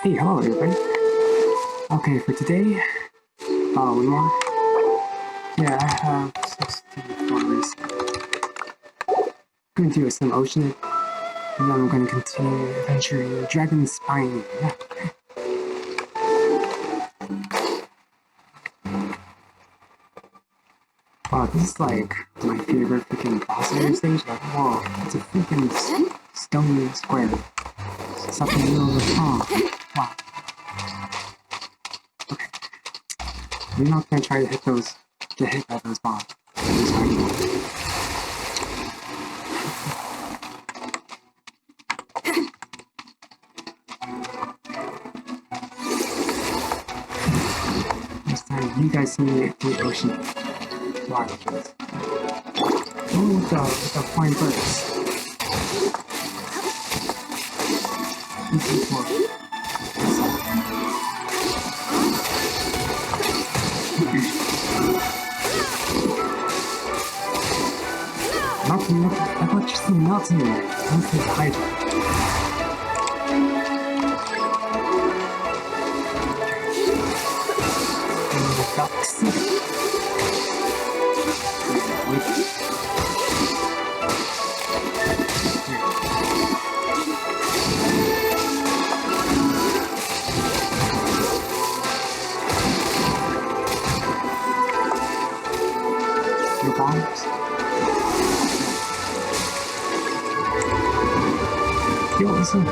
Hey, hello everybody. Okay, for today, one more. Yeah, I have 64s. I'm gonna do some Oceanid, and then I'm gonna continue adventuring Dragonspine. Yeah. Wow, this is like my favorite freaking boss area stage. Like, whoa, it's a freaking stone square. It's up in the middle of the pond. Wow. Okay. We're not gonna try to get hit by those bombs. Next time you guys see me in the ocean. Wow. Oh, with the flying birds. Nothing, I thought you said nothing. I'm going to hide. And the ducks. Wait. Your bombs. Yo, listen.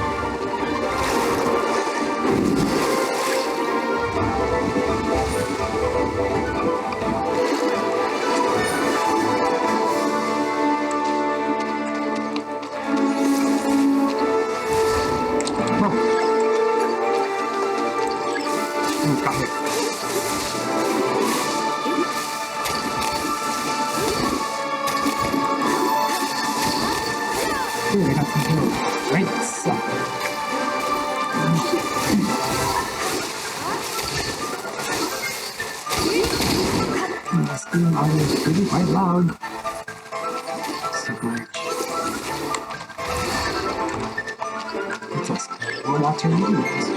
Got it. Ooh, I got some heals. Right, so. The steam audio is really quite loud. Super rich. It's just more water videos.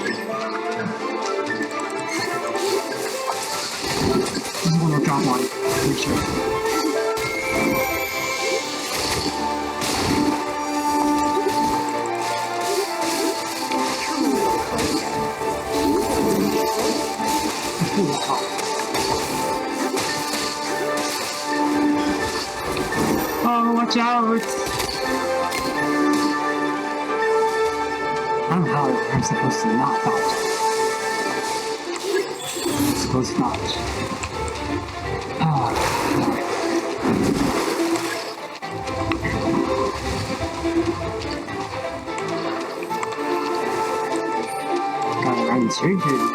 I'm gonna drop one. Make sure. Oh, watch out! I don't know how I'm supposed to not dodge. I'm supposed to dodge. Gotta run straight here.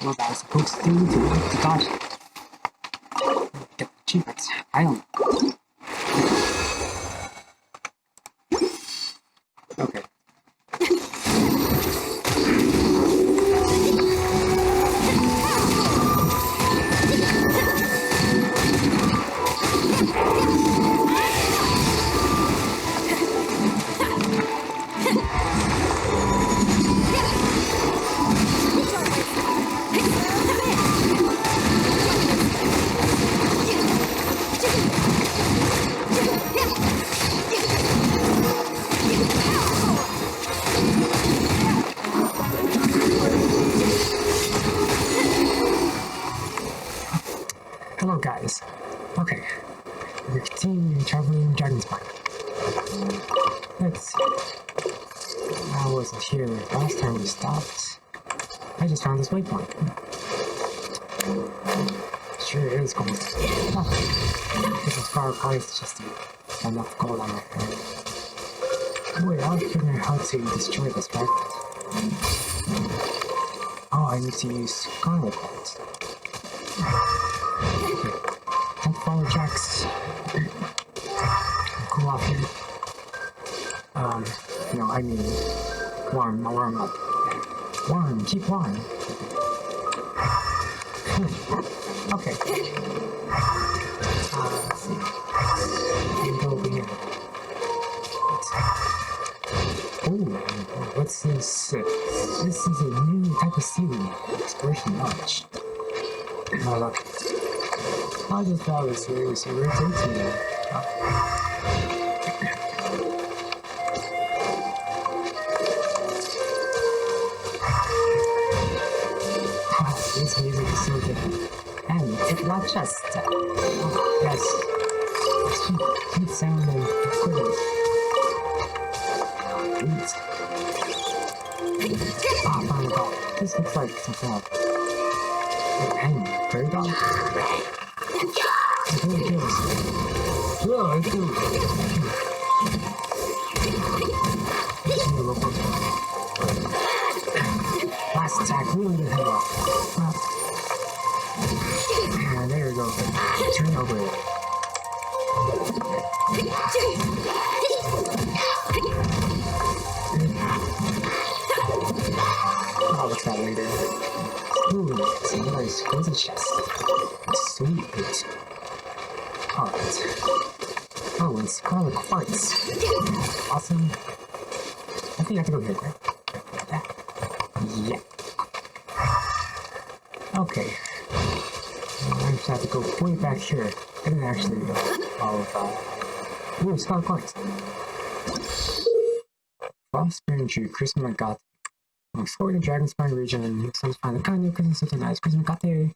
What I was supposed to do to dodge it. Get the achievements. I don't know. Okay. Hello guys. Okay, we're continuing traveling Dragonspine. Let's see. I wasn't here last time we stopped. I just found this waypoint. Sure is gold. This is far price just enough gold on my head. Wait, I'll figure out how to destroy this fragment. Oh, I need to use Scarlet Quartz. Okay. Don't follow tracks. Cool off here. No, I mean, warm up. Warm, keep warm. Okay. Let's see. Let me go over here. Ooh, what's this? This is a new type of seaweed. Exploration launch. Oh, look. I just thought this was irritating. This music is so different. And it's not just yes, sweet sound and quiver. Ah, found a dog. This looks like some dog. Hey, fairy dog? It's really cute. Whoa, it's cool. Last attack really did hit off. And there we go. Turn over it. Oh, what's that later? Ooh, it's a nice cozy chest. Sweet. Alright. Oh, and Scarlet Quartz. Awesome. I think I have to go here, right? Yeah. Okay. I just have to go way back here. I didn't actually all of ooh, Scarlet Quartz. Frostbearing Tree, Christmas Magate. Explore the Dragonspine region and sometimes find the kind of Christmas of the nice Christmas Magate.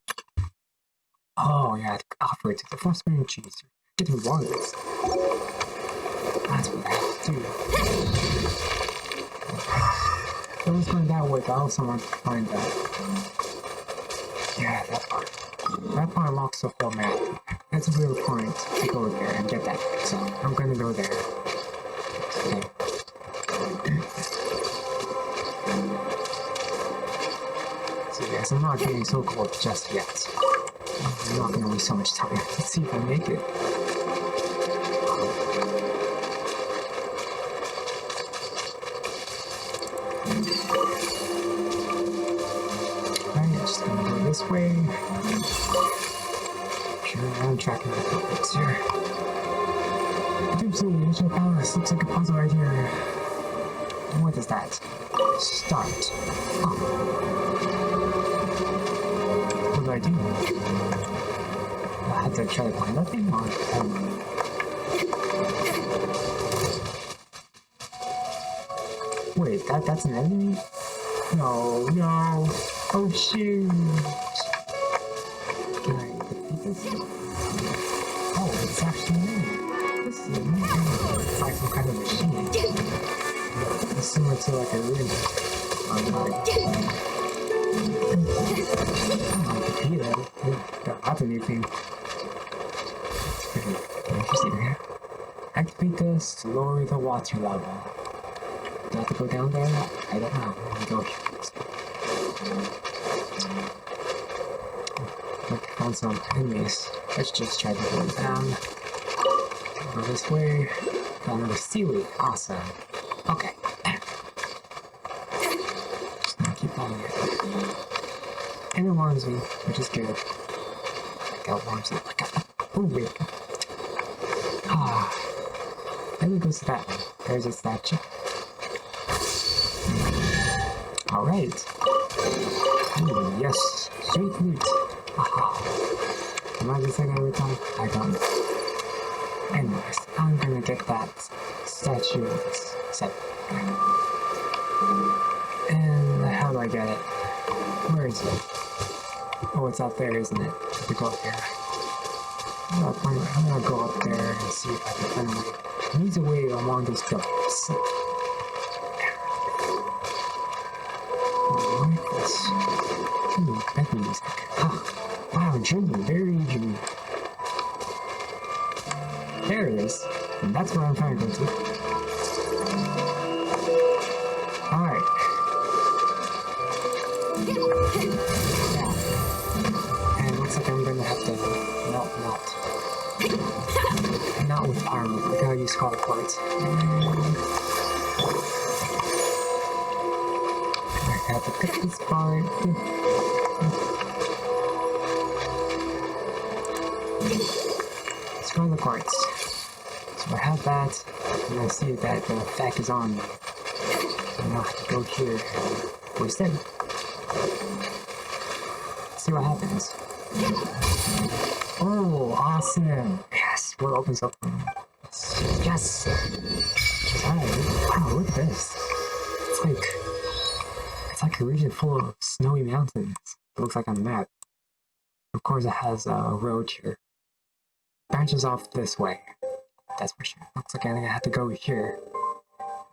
Oh, yeah, offer it to the Frostbearing Trees. Get rewards. That's what I have to do. If I was going that way, but I also want to find that. Yeah, that part. That part unlocks the whole map. That's a real point to go there and get that. So, I'm gonna go there. Okay. So, yes, I'm not getting so cold just yet. I'm not gonna waste so much time. Let's see if I make it. Alright, just gonna go this way. Sure, I'm tracking the puppets here. Absolutely, initial palace. Looks like a puzzle right here. What is that? Start. Oh. What do I do? I have to try to climb that thing on. Wait, that's an enemy? No. Oh shoot! Can I defeat this? Oh, it's actually me. This is a new thing. It's like some kind of machine. It's similar to like a ring. Defeat it. That's a new thing. It's pretty interesting here. Activate this to lower the water level. Do I have to go down there? I don't know. I'm gonna go here. Look, I found some enemies. Let's just try to go down. Go this way. Found another seaweed. Awesome. Okay. Just gonna keep on here. And it warms me, which is good. Like how it warms it. Oh, wait. Then it goes to that one. There's a statue. Alright. Ooh, yes. Sweet loot. Am I just saying every time? I don't know. Anyways, I'm gonna get that statue set. And how do I get it? Where is it? Oh, it's out there, isn't it? I have to go up here. I'm gonna go up there and see if I can find a way. There needs a way along these pillars. That music. Wow, dreamy, very dreamy. There it is. And that's where I'm trying to go to. environment. Look how you scarlet quartz. I have to pick this part. Scarlet quartz. So I have that, and I see that the effect is on me. And I'll have to go here. Or instead, see what happens. Oh, awesome! Yes, what opens up? Yes! Wow, look at this. It's like a region full of snowy mountains. It looks like on the map. Of course, it has a road here. Branches off this way. That's for sure. Looks like I think I have to go here.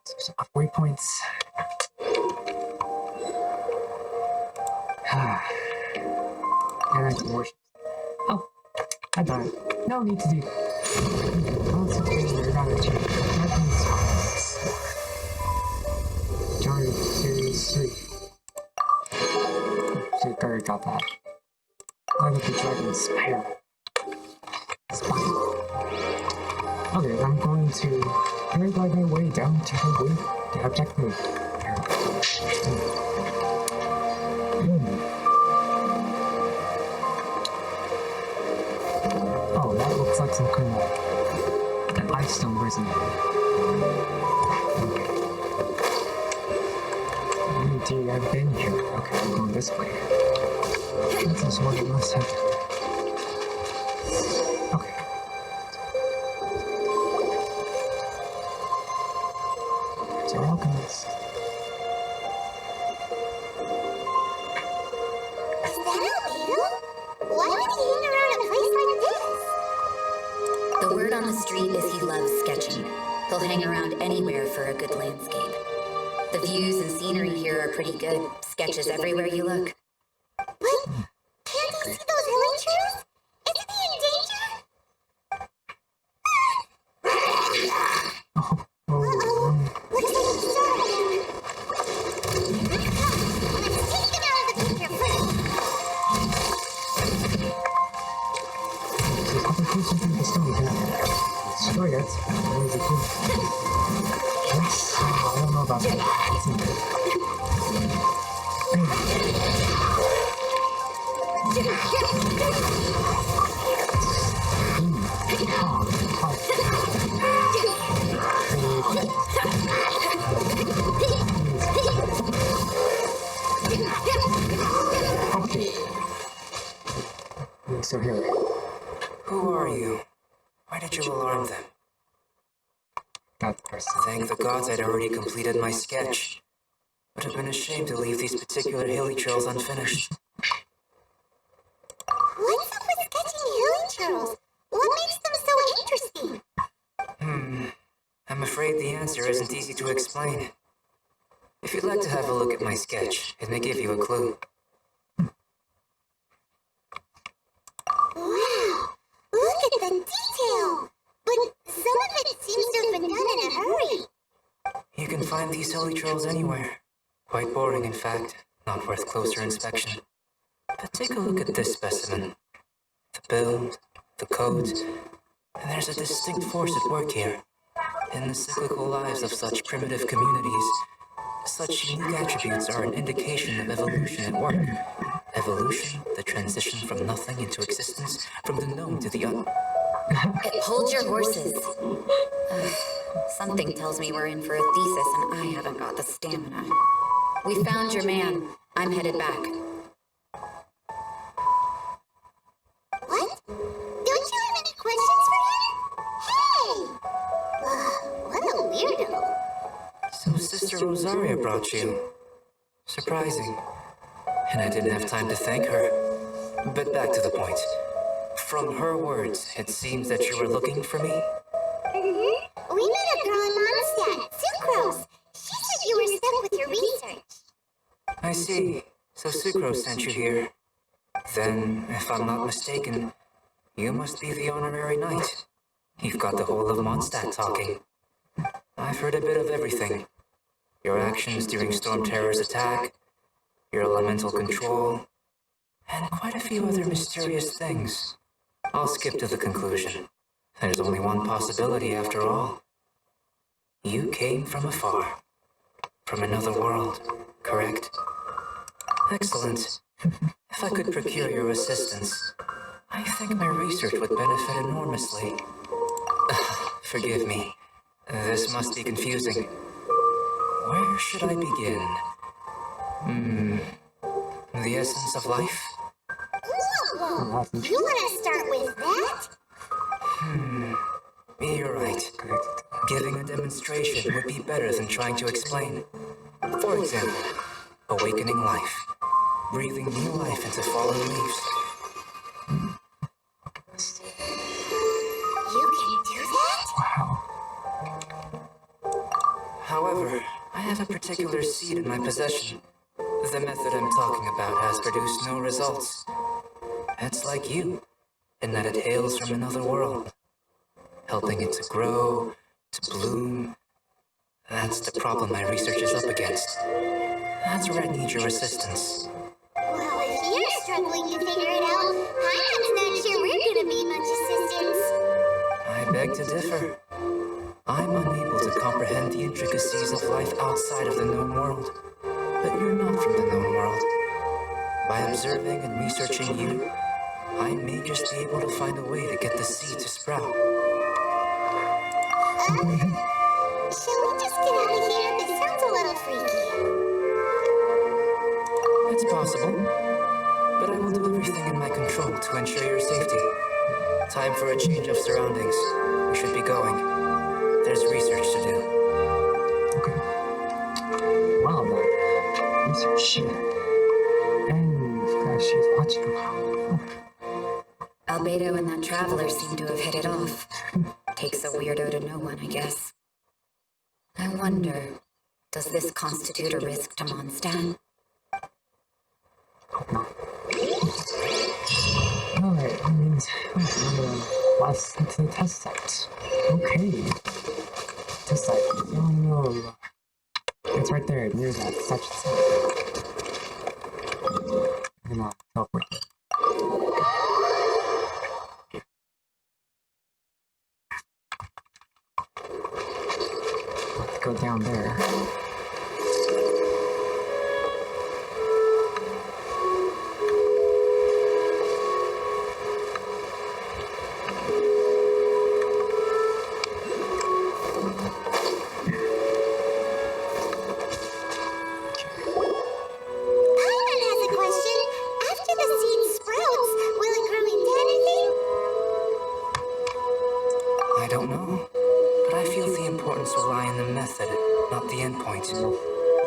So some waypoints. And I can worship. Oh, I done it. No need to do. We're gonna change. Join Series 3. So I already got that. I got the Dragonspine. Okay, I'm going to paraglide my way down to the objective. Oh, that looks like some kind of an ice stone prison. Indeed, I've been here. Okay, I'm going this way. This is what it must have. Okay. So alchemist. Is that Albedo? Why would he hang around a place like this? The word on the street is he loves sketching. He'll hang around anywhere for a good landscape. The views and scenery here are pretty good. Sketches everywhere you look. But can't he see those hilly trails? Isn't he in danger? Looks like he's starting. Let's take him out of the picture first. There's other creatures in the stone here. Destroy it. Where is it here? Yes. I don't know about that. Let's see. Okay. So here. Who are you? Why did you alarm them? That person. Thank the gods I'd already completed my sketch. Would have been ashamed to leave these particular hilly trails unfinished. What's up with sketching hilly trails? What makes them so interesting? I'm afraid the answer isn't easy to explain. If you'd like to have a look at my sketch, it may give you a clue. Wow, look at the detail! But some of it seems to have been done in a hurry. You can find these hilly trails anywhere. Quite boring, in fact. Not worth closer inspection. But take a look at this specimen. The build, the codes, and there's a distinct force at work here. In the cyclical lives of such primitive communities, such unique attributes are an indication of evolution at work. Evolution, the transition from nothing into existence, from the known to the Hold your horses. Something tells me we're in for a thesis and I haven't got the stamina. We found your man. I'm headed back. What? Don't you have any questions for him? Hey! What a weirdo. So Sister Rosaria brought you. Surprising. And I didn't have time to thank her. But back to the point. From her words, it seems that you were looking for me? We met a girl in Mondstadt, Sucrose. She said you were stuck with your research. I see. So Sucrose sent you here. Then, if I'm not mistaken, you must be the honorary knight. You've got the whole of Mondstadt talking. I've heard a bit of everything. Your actions during Storm Terror's attack, your elemental control, and quite a few other mysterious things. I'll skip to the conclusion. There's only one possibility after all. You came from afar. From another world, correct? Excellent. If I could procure your assistance, I think my research would benefit enormously. Forgive me. This must be confusing. Where should I begin? The essence of life? Whoa, you want to start with that? You're right. Giving a demonstration would be better than trying to explain. For example, awakening life. Breathing new life into fallen leaves. You can do that? Wow. However, I have a particular seed in my possession. The method I'm talking about has produced no results. It's like you, in that it hails from another world. Helping it to grow, to bloom. That's the problem my research is up against. That's where I need your assistance. Well, if you're struggling to figure it out, I'm not sure we're gonna be much assistance. I beg to differ. I'm unable to comprehend the intricacies of life outside of the known world. But you're not from the known world. By observing and researching you, I may just be able to find a way to get the seed to sprout. Shall we just get out of here? This sounds a little freaky. It's possible, but I will do everything in my control to ensure your safety. Time for a change of surroundings. We should be going. There's research to do. Okay. Wow, that research shit. And gosh, she's watching. Wow. Albedo and that traveler seem to have hit it off. Takes a weirdo to know one, I guess. I wonder, does this constitute a risk to Mondstadt? Alright, that means last into the test site. Okay. Test site. Oh no. It's right there near that section site. I'm gonna teleport there. Let's go down there. Paimon has a question. After the seed sprouts, will it grow into anything? I don't know, but I feel the importance will lie in the method, not the endpoint.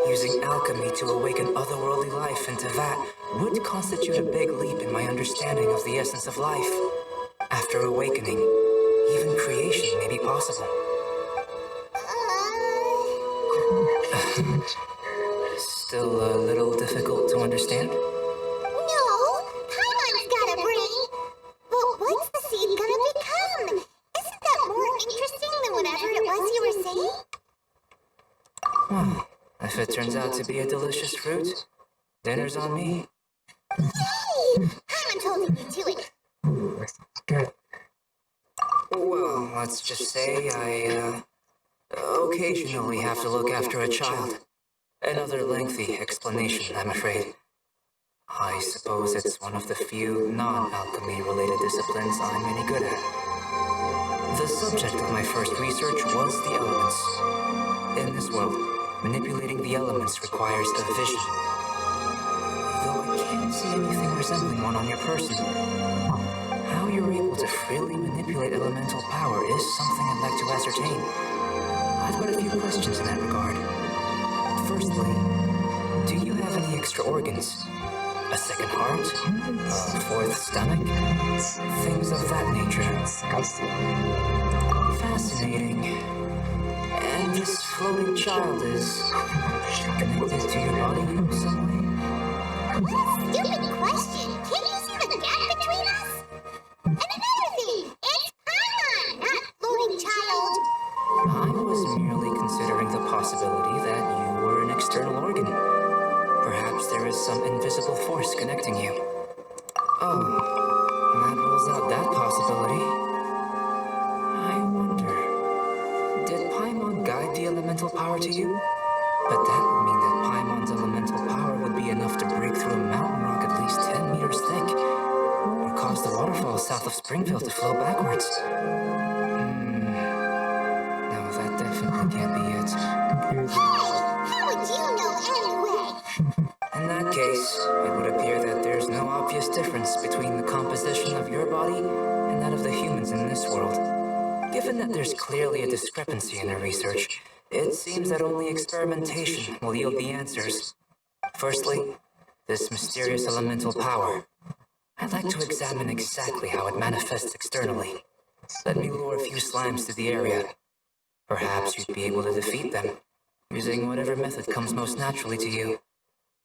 Using alchemy to awaken otherworldly life into that would constitute a big leap in my understanding of the essence of life. After awakening, even creation may be possible. Still a little difficult to understand? No, Paimon's got a brain. But what's the seed gonna become? Isn't that more interesting than whatever it was you were saying? Well, if it turns out to be a delicious fruit, dinner's on me. Yay! Paimon told me to it. Ooh, that sounds good. Well, let's just say I, occasionally have to look after a child. Another lengthy explanation, I'm afraid. I suppose it's one of the few non-alchemy related disciplines I'm any good at. The subject of my first research was the elements. In this world, manipulating the elements requires a vision. Though I can't see anything resembling one on your person. How you're able to freely manipulate elemental power is something I'd like to ascertain. I've got a few questions in that regard. Firstly, do you have any extra organs? A second heart? A fourth stomach? Things of that nature. Disgusting. Fascinating. And this floating child is connected to your body in some way? What a stupid question. Can't you see the gap between us? And another thing, it's Paimon, not floating child. I was merely considering the possibility that you were an external organ. Perhaps there is some invisible force connecting you. Oh, that rules out that possibility. power to you? But that would mean that Paimon's elemental power would be enough to break through a mountain rock at least 10 meters thick, or cause the waterfall south of Springfield to flow backwards. No, that definitely can't be it. Confusing. How would you know anyway? In that case, it would appear that there's no obvious difference between the composition of your body and that of the humans in this world. Given that there's clearly a discrepancy in the research, it seems that only experimentation will yield the answers. Firstly, this mysterious elemental power. I'd like to examine exactly how it manifests externally. Let me lure a few slimes to the area. Perhaps you'd be able to defeat them, using whatever method comes most naturally to you.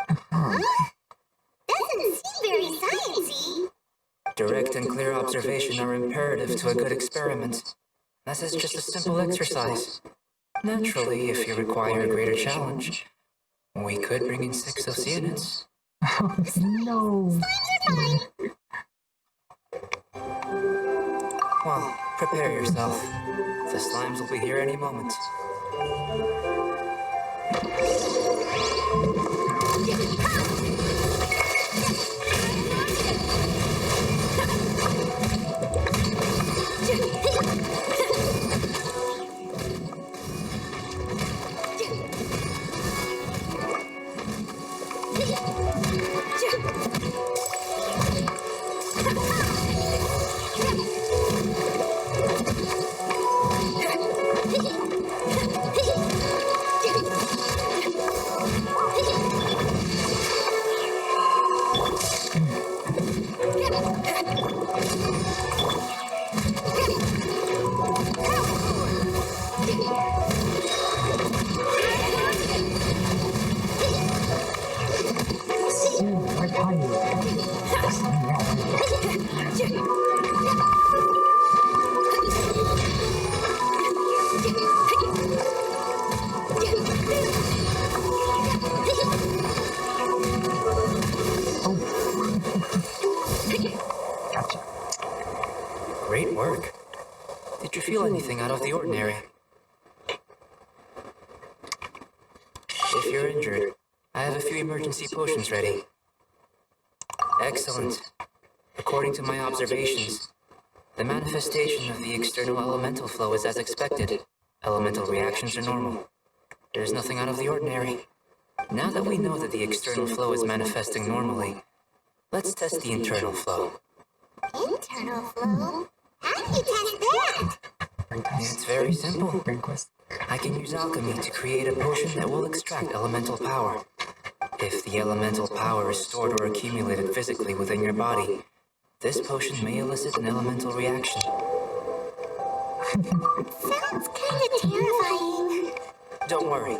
Doesn't seem very sciencey. Direct and clear observation are imperative to a good experiment. This is just a simple exercise. Naturally, if you require a greater challenge, we could bring in 6 Oceanids. No. Fine. Well, prepare yourself. The slimes will be here any moment. Right behind you. Gotcha. Great work. Did you feel anything out of the ordinary? If you're injured, I have a few emergency potions ready. Excellent. According to my observations, the manifestation of the external elemental flow is as expected. Elemental reactions are normal. There's nothing out of the ordinary. Now that we know that the external flow is manifesting normally, let's test the internal flow. Internal flow? How do you test that? It's very simple. Brain quest. I can use alchemy to create a potion that will extract elemental power. If the elemental power is stored or accumulated physically within your body, this potion may elicit an elemental reaction. Sounds kinda terrifying. Don't worry.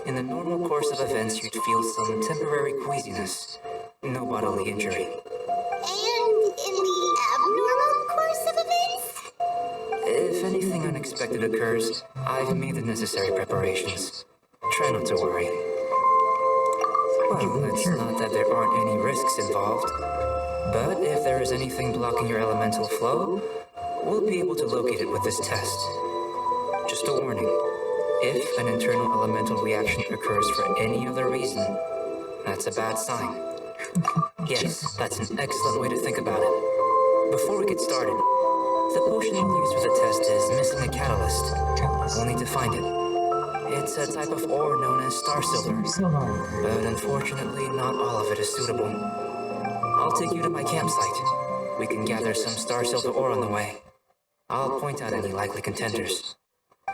In the normal course of events, you'd feel some temporary queasiness. No bodily injury. And in the abnormal course of events? If anything unexpected occurs, I've made the necessary preparations. Try not to worry. Well, it's not that there aren't any risks involved, but if there is anything blocking your elemental flow, we'll be able to locate it with this test. Just a warning. If an internal elemental reaction occurs for any other reason, that's a bad sign. Yes, that's an excellent way to think about it. Before we get started, the potion we'll use for the test is missing a catalyst. We'll need to find it. It's a type of ore known as star silver, but unfortunately not all of it is suitable. I'll take you to my campsite. We can gather some star silver ore on the way. I'll point out any likely contenders.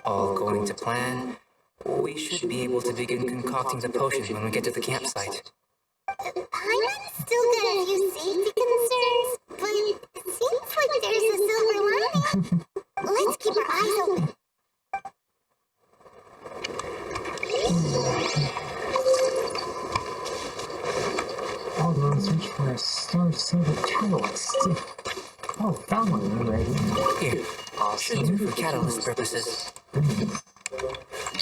All going to plan, we should be able to begin concocting the potion when we get to the campsite. Paimon's still got a few safety concerns, but it seems like there's a silver lining. Let's keep our eyes open. I'll go and search for a star silver catalyst. Oh, found one already. Here, should do for catalyst purposes.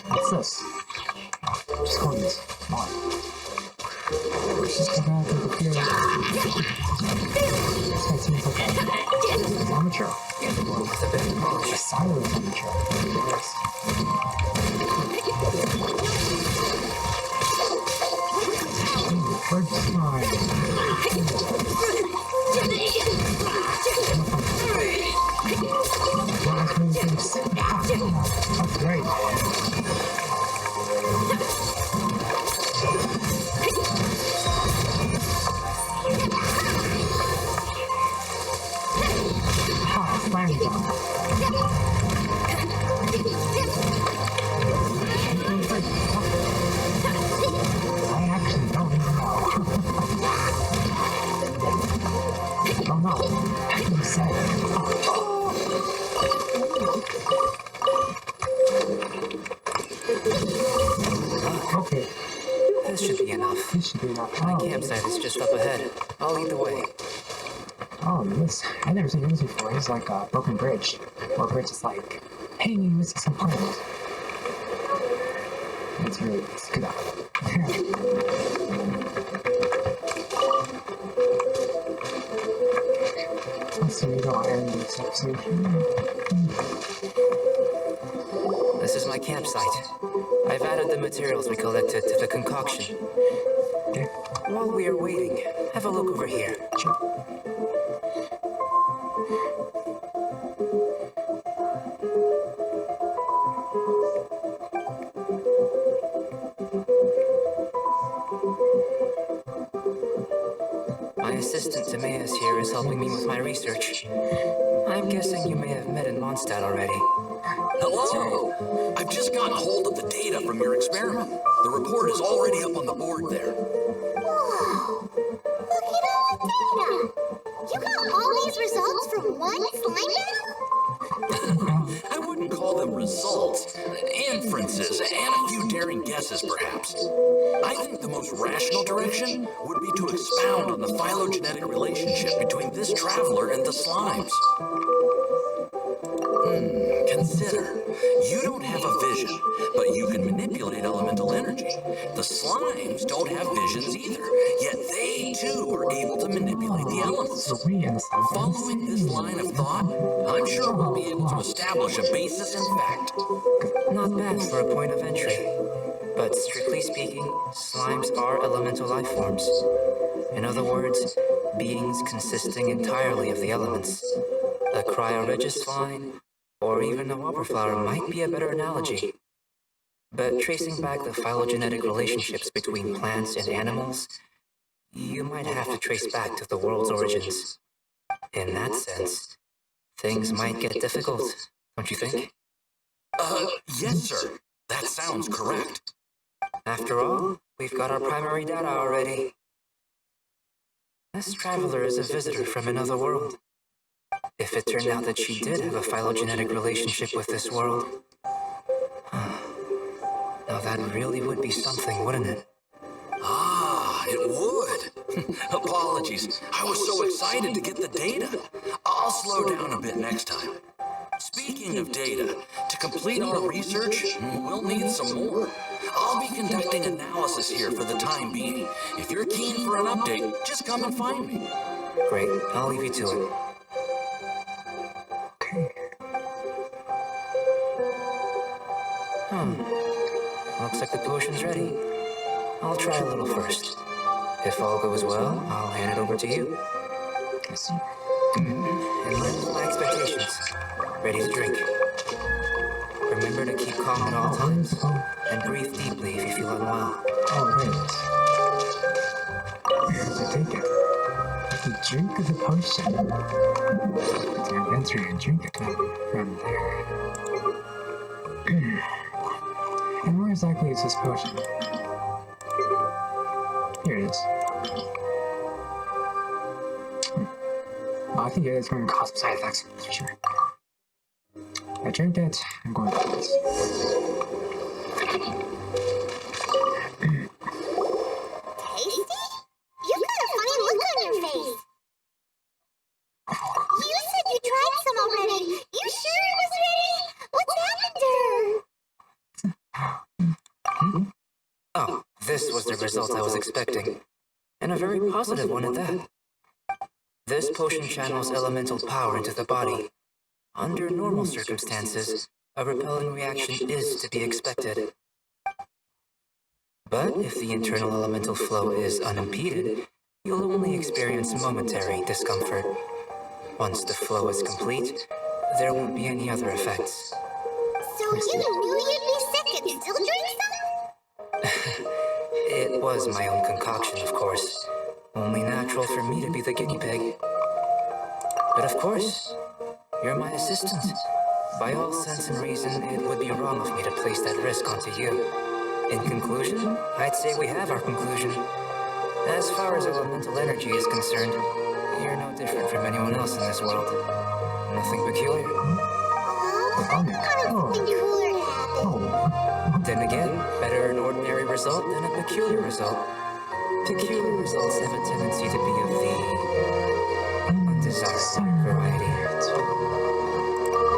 What's this? Just hold this. Come on. Let's just go back over here. This guy seems like an amateur. It's a bit A silent amateur. Yes. Bird slime. Last one thinks. That's great. Ha, slam dunk. I actually don't even know. Oh no, I'm sad. Okay, This should be enough. this should be enough. My Oh, campsite is just up ahead. I'll lead the way. oh, this. I've never seen this before. It's like a broken bridge. Or a bridge is like, hey, this is some point. It's really, it's good. Let's see, we don't end this episode. This is my campsite. I've added the materials we collected to the concoction. Okay, While we are waiting, have a look over here. sure. My assistant Timaeus here is helping me with my research. I'm guessing you may have met in Mondstadt already. Hello! I've just gotten hold of the data from your experiment. The report is already up on the board there. Whoa! Look at all the data! You got all these results from one slime battle? I wouldn't call them results, inferences, and a few daring guesses, perhaps. I think the most rational direction would be to expound on the phylogenetic relationship between this traveler and the slimes. Consider, you don't have a vision, but you can manipulate elemental energy. The slimes don't have visions either, yet they too are able to manipulate the elements. So we understand. Following this line of thought, I'm sure we'll be able to establish a basis in fact. Not bad for a point of entry. But strictly speaking, slimes are elemental life forms. In other words, beings consisting entirely of the elements. A cryoregis slime, or even a wobberflower might be a better analogy. But tracing back the phylogenetic relationships between plants and animals, you might have to trace back to the world's origins. In that sense, things might get difficult, don't you think? Yes, sir. That sounds correct. After all, we've got our primary data already. This traveler is a visitor from another world. If it turned out that she did have a phylogenetic relationship with this world, now that really would be something, wouldn't it? Ah, it would. Apologies. I was so excited to get the data. I'll slow down a bit next time. Speaking of data, to complete our research, we'll need some more. I'll be conducting analysis here for the time being. If you're keen for an update, just come and find me. Great, I'll leave you to it. Okay. Looks like the potion's ready. I'll try a little first. If all goes well, I'll hand it over to you. I see. In line with my expectations. Ready to drink. Remember to keep calm at all times, and breathe deeply if you feel unwell. Oh, right. So take it. The drink of the potion. It's your inventory and drink it from there. And where exactly is this potion? Here it is. Well, I think it's going to cause some side effects, for sure. I drank it, I'm going to do this. Tasty? You've got a funny look on your face. You said you tried some already. You sure it was ready? What's happened to her? Oh, this was the result I was expecting. And a very positive one at that. This potion channels elemental power into the body. Under normal circumstances, a repelling reaction is to be expected. But if the internal elemental flow is unimpeded, you'll only experience momentary discomfort. Once the flow is complete, there won't be any other effects. So you knew you'd be sick and still drink some? It was my own concoction, of course. Only natural for me to be the guinea pig. But of course, you're my assistant. By all sense and reason, it would be wrong of me to place that risk onto you. In conclusion, I'd say we have our conclusion. As far as elemental energy is concerned, you're no different from anyone else in this world. Nothing peculiar. I wanted something cooler to happen. Then again, better an ordinary result than a peculiar result. Peculiar results have a tendency to be of the undesirable variety.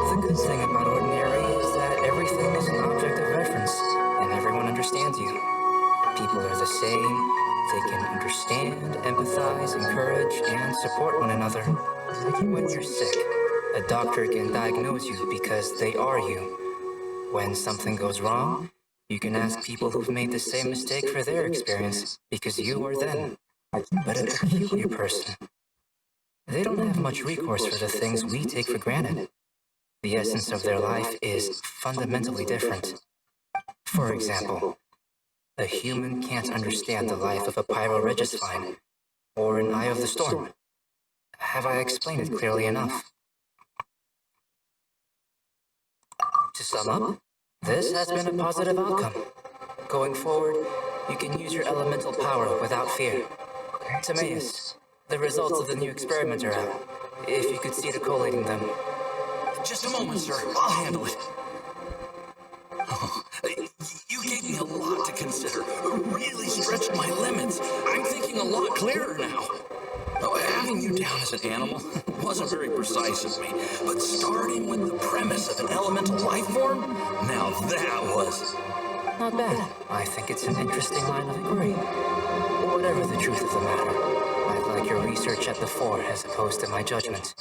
The good thing about ordinary is that everything is an object of reference, and everyone understands you. People are the same. They can understand, empathize, encourage, and support one another. When you're sick, a doctor can diagnose you because they are you. When something goes wrong, you can ask people who've made the same mistake for their experience because you are them. But a peculiar person, they don't have much recourse for the things we take for granted. The essence of their life is fundamentally different. For example, a human can't understand the life of a pyroregisvine or an eye of the storm. Have I explained it clearly enough? To sum up, this has been a positive outcome. Going forward, you can use your elemental power without fear. Timaeus, the results of the new experiment are out. If you could see to collating them. Just a moment, sir. I'll handle it. Oh, you gave me a lot to consider. Really stretched my limits. I'm thinking a lot clearer now. Having you down as an animal wasn't very precise of me, but starting with the premise of an elemental life form, now that was... Not bad. I think it's an interesting line of inquiry. Whatever the truth of the matter, I'd like your research at the fore as opposed to my judgment.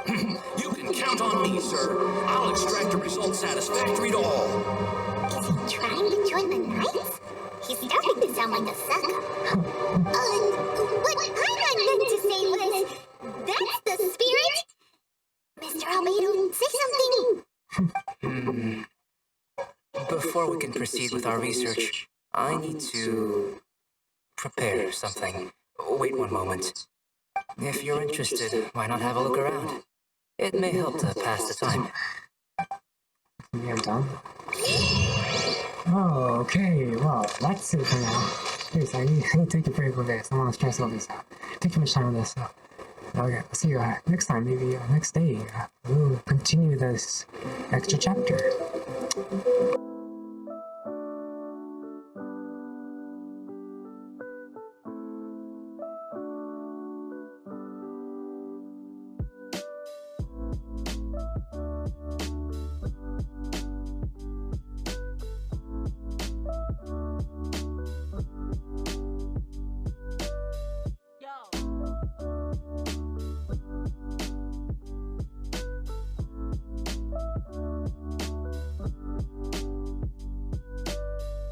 You can count on me, sir. I'll extract a result satisfactory to all. Is he trying to join the Knights? He's starting to sound like a sucker. What I meant to say was, that's the spirit? Mr. Albedo, say something. Before we can proceed with our research, I need to prepare something. Wait one moment. If you're interested, why not have a look around? It may help to pass the time. Yeah, I'm done. Oh, okay. Well, that's it for now. Please, I need to take a break from this. I don't want to stress all this out. Take too much time on this. Okay, I'll see you next time, maybe next day. We'll continue this extra chapter.